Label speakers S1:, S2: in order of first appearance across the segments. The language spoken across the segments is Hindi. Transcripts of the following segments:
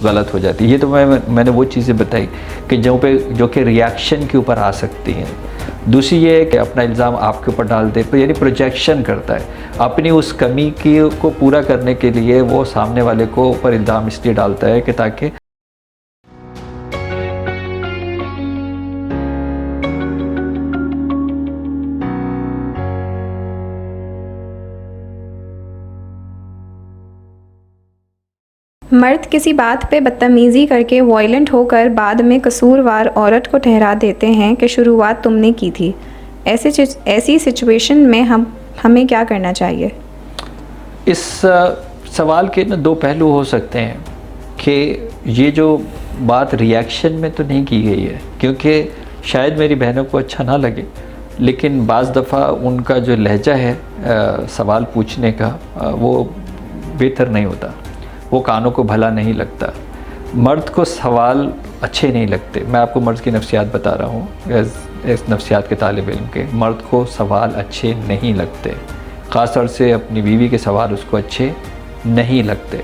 S1: गलत हो जाती है। ये तो मैंने वो चीज़ें बताई कि जो कि रिएक्शन के ऊपर आ सकती हैं। दूसरी ये है कि अपना इल्ज़ाम आपके ऊपर डाल दे, यानी प्रोजेक्शन करता है अपनी उस कमी को पूरा करने के लिए। वो सामने वाले को ऊपर इल्ज़ाम इसलिए डालता है कि ताकि
S2: मर्द किसी बात पे बदतमीज़ी करके वॉयलेंट होकर बाद में कसूरवार औरत को ठहरा देते हैं कि शुरुआत तुमने की थी। ऐसी सिचुएशन में हमें क्या करना चाहिए?
S1: इस सवाल के ना दो पहलू हो सकते हैं कि ये जो बात रिएक्शन में तो नहीं की गई है, क्योंकि शायद मेरी बहनों को अच्छा ना लगे, लेकिन बाज़ दफ़ा उनका जो लहजा है सवाल पूछने का वो बेहतर नहीं होता, वो कानों को भला नहीं लगता। मर्द को सवाल अच्छे नहीं लगते। मैं आपको मर्द की नफ्सियात बता रहा हूँ, इस नफ्सियात के तालिब इल्म के। मर्द को सवाल अच्छे नहीं लगते, ख़ास तौर से अपनी बीवी के सवाल उसको अच्छे नहीं लगते।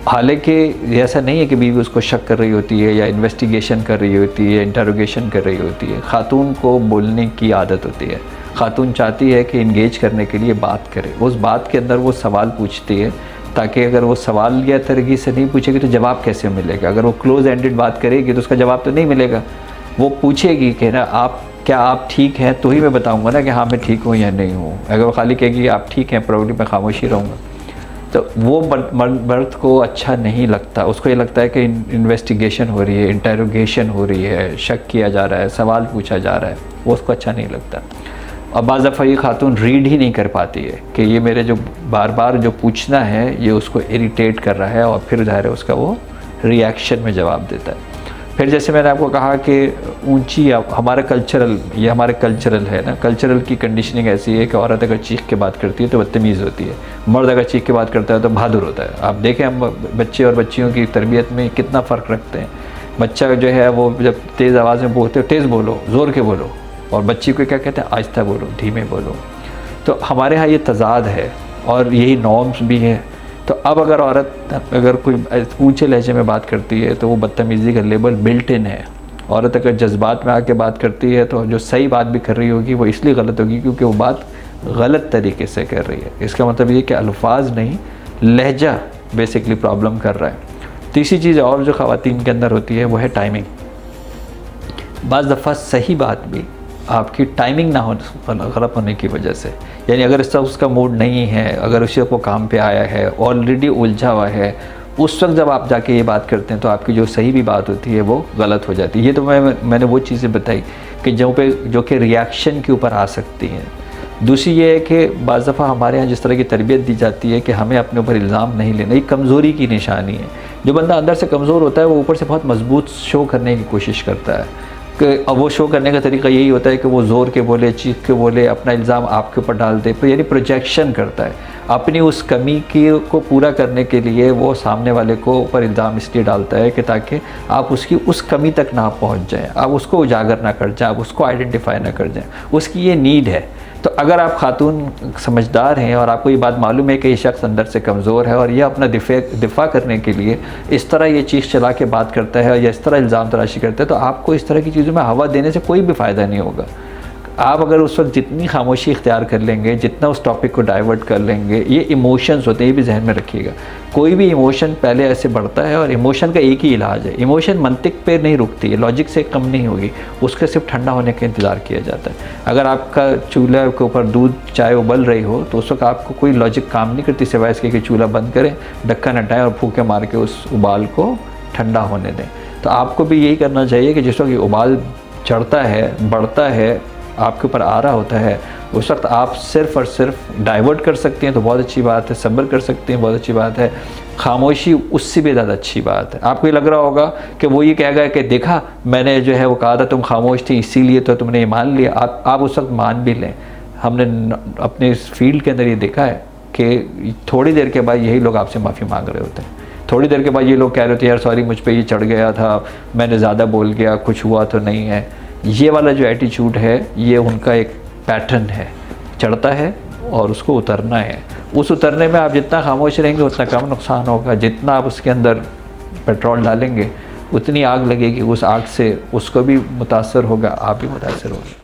S1: हालांकि ऐसा नहीं है कि बीवी उसको शक कर रही होती है या इन्वेस्टिगेशन कर रही होती है, इंटरोगेशन कर रही होती है। ख़ातून को बोलने की आदत होती है। ख़ातून चाहती है कि इंगेज करने के लिए बात करे, उस बात के अंदर वो सवाल पूछती है, ताकि अगर वो सवाल या तरगी से नहीं पूछेगी तो जवाब कैसे मिलेगा। अगर वो क्लोज एंडेड बात करेगी तो उसका जवाब तो नहीं मिलेगा। वो पूछेगी कि ना क्या आप ठीक हैं, तो ही मैं बताऊंगा ना कि हाँ मैं ठीक हूँ या नहीं हूँ। अगर वो खाली कहेगी आप ठीक हैं, प्रॉब्लम मैं खामोशी रहूँगा, तो वो मर्द को अच्छा नहीं लगता। उसको ये लगता है कि इन्वेस्टिगेशन हो रही है, इंटरोगेशन हो रही है, शक किया जा रहा है, सवाल पूछा जा रहा है, वो उसको अच्छा नहीं लगता। और बाज़ दफ़ा ये खातून रीड ही नहीं कर पाती है कि ये मेरे जो बार बार जो पूछना है ये उसको इरिटेट कर रहा है, और फिर ज़ाहिर है उसका वो रिएक्शन में जवाब देता है। फिर जैसे मैंने आपको कहा कि ऊंची हमारा कल्चरल है ना, कल्चरल की कंडीशनिंग ऐसी है कि औरत अगर चीख के बात करती है तो बदतमीज़ होती है, मर्द अगर चीख के बात करता है तो बहादुर होता है। आप देखें हम बच्चे और बच्चियों की तरबियत में कितना फ़र्क रखते हैं। बच्चा जो है वो जब तेज़ आवाज़ में बोलते हो, तेज़ बोलो, ज़ोर के बोलो, और बच्ची को क्या कहते हैं, आहिस्ता बोलो, धीमे बोलो। तो हमारे यहाँ ये तज़ाद है और यही नॉर्म्स भी है। तो अब अगर औरत अगर कोई ऊंचे लहजे में बात करती है तो वो बदतमीज़ी का लेबल बिल्ट इन है। औरत अगर जज्बात में आके बात करती है तो जो सही बात भी कर रही होगी वो इसलिए गलत होगी क्योंकि वो बात गलत तरीके से कर रही है। इसका मतलब ये कि अल्फाज नहीं, लहजा बेसिकली प्रॉब्लम कर रहा है। तीसरी चीज़ और जो ख़वातीन के अंदर होती है वो है टाइमिंग। बाज़ दफ़ा सही बात भी आपकी टाइमिंग ना हो, गलत होने की वजह से, यानी अगर उसका मूड नहीं है, अगर उसे को काम पे आया है, ऑलरेडी उलझा हुआ है, उस वक्त जब आप जाके ये बात करते हैं तो आपकी जो सही भी बात होती है वो गलत हो जाती है। ये तो मैंने वो चीज़ें बताई कि जो कि रिएक्शन के ऊपर आ सकती हैं। दूसरी ये है कि बाज़ दफ़ा हमारे यहाँ जिस तरह की तरबियत दी जाती है कि हमें अपने ऊपर इल्ज़ाम नहीं लेना, ये कमज़ोरी की निशानी है। जो बंदा अंदर से कमज़ोर होता है वो ऊपर से बहुत मजबूत शो करने की कोशिश करता है। अब वो शो करने का तरीका यही होता है कि वो ज़ोर के बोले, चीख के बोले, अपना इल्ज़ाम आपके ऊपर डाल दे, यानी प्रोजेक्शन करता है अपनी उस कमी को पूरा करने के लिए। वो सामने वाले को ऊपर इल्ज़ाम इसलिए डालता है कि ताकि आप उसकी उस कमी तक ना पहुंच जाएं, आप उसको उजागर ना कर जाएं, आप उसको आइडेंटिफाई ना कर जाएं। उसकी ये नीड है। तो अगर आप खातून समझदार हैं और आपको ये बात मालूम है कि ये शख्स अंदर से कमज़ोर है और ये अपना दिफा करने के लिए इस तरह ये चीज़ चला के बात करता है या इस तरह इल्ज़ाम तराशी करता है, तो आपको इस तरह की चीज़ों में हवा देने से कोई भी फ़ायदा नहीं होगा। आप अगर उस वक्त जितनी खामोशी इख्तियार कर लेंगे, जितना उस टॉपिक को डाइवर्ट कर लेंगे, ये इमोशंस होते हैं, ये भी जहन में रखिएगा। कोई भी इमोशन पहले ऐसे बढ़ता है और इमोशन का एक ही इलाज है, इमोशन मंतिक पे नहीं रुकती है, लॉजिक से कम नहीं होगी, उसके सिर्फ ठंडा होने का इंतज़ार किया जाता है। अगर आपका चूल्हा के ऊपर दूध चाय उबल रही हो तो उस वक्त आपको कोई लॉजिक काम नहीं करती सिवाय इसके कि चूल्हा बंद करें, ढक्कन हटाएं और फूके मार के उस उबाल को ठंडा होने दें। तो आपको भी यही करना चाहिए कि जिस वक्त उबाल चढ़ता है, बढ़ता है, आपके ऊपर आ रहा होता है, उस वक्त आप सिर्फ़ और सिर्फ डाइवर्ट कर सकते हैं तो बहुत अच्छी बात है, सब्र कर सकते हैं बहुत अच्छी बात है, खामोशी उससे भी ज़्यादा अच्छी बात है। आपको ये लग रहा होगा कि वो ये कहेगा कि देखा मैंने जो है वो कहा था तुम खामोश थी इसीलिए तो तुमने ये मान लिया। आप उस वक्त मान भी लें। हमने अपने इस फील्ड के अंदर ये देखा है कि थोड़ी देर के बाद यही लोग आपसे माफ़ी मांग रहे होते हैं। थोड़ी देर के बाद ये लोग कह रहे होते हैं यार सॉरी मुझ पर ये चढ़ गया था, मैंने ज़्यादा बोल गया, कुछ हुआ तो नहीं है। ये वाला जो एटीट्यूड है ये उनका एक पैटर्न है, चढ़ता है और उसको उतरना है। उस उतरने में आप जितना खामोश रहेंगे उतना कम नुकसान होगा, जितना आप उसके अंदर पेट्रोल डालेंगे उतनी आग लगेगी, उस आग से उसको भी मुतासर होगा, आप भी मुतासर होंगे।